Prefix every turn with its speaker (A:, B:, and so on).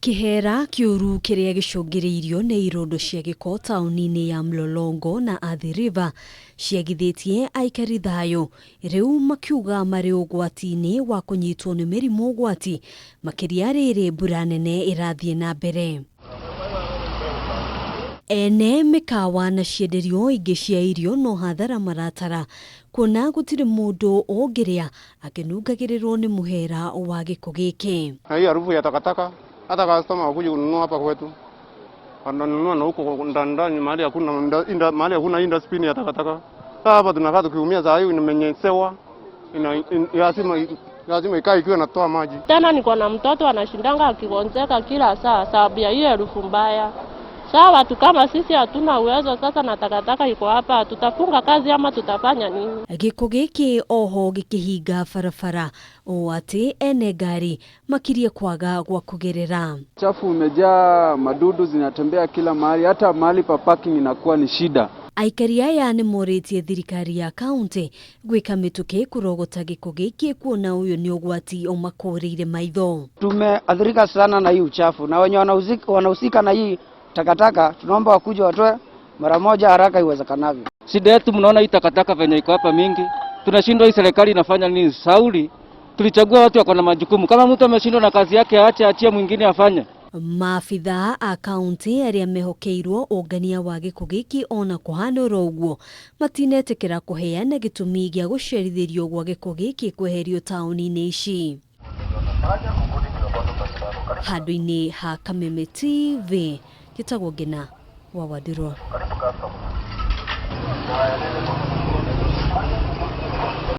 A: Kihera kiuru kiria gicungiriirio ni irundo cia GIKO tauni-ini ya Mlolongo na Arthi River ciagithitie Aikari thayo riu makiuga mari ugwati-ini wa kunyitwo ni mirimu ugwati makiria riri mbura nene irathie na mbere. Ene mikawa na cienderio ingi cia irio no hathara maratara kuna gutiri mundu ungiria akinungagirirwo ni muhera wa GIKO giki.
B: Hii harufu ya takataka hata customer wakuje kununua hapa kwetu wananunua na huko ndani mahali hakuna industry ya takataka. Hapa tunakaa tukiumia saa hii imenyeshewa lazima ikae ikiwa inatoa maji.
C: Tena niko na mtoto anashindanga akigonjeka kila saa sababu ya hiyo harufu mbaya. Sawa, watu kama sisi hatuna uwezo sasa na takataka iko hapa, tutafunga kazi ama tutafanya nini?
A: GIKO giki oho gikihinga farafara o ati ene gari makirie kwaga gwa kugerera.
D: Chafu umejaa, madudu zinatembea kila mahali, hata mahali pa parking inakuwa ni shida.
A: Aikari aya ni moritie thirikari ya kaunti gwika mituke kurogota GIKO giki kuona uyu ni ugwati o makurire maitho.
E: Tumeathirika sana na hii uchafu na wenye wanahusika na hii takataka tunaomba wakuje watoe mara moja haraka iwezekanavyo.
F: Shida yetu mnaona hii takataka venye iko hapa mingi. Tunashindwa hii serikali inafanya nini? Sauli tulichagua watu wako na majukumu. Kama mtu ameshindwa na kazi yake achie mwingine afanye.
A: Maafitha a kaunti aria mehokeirwo ungania wa GIKO giki ona kuhanura uguo matinetekera kuheana gitumi gia gucerithirio gwa GIKO giki kweherio tauni-ini ici. Handũ-inĩ ha Kameme TV, gĩtagwo Ngina wa Wadirwo.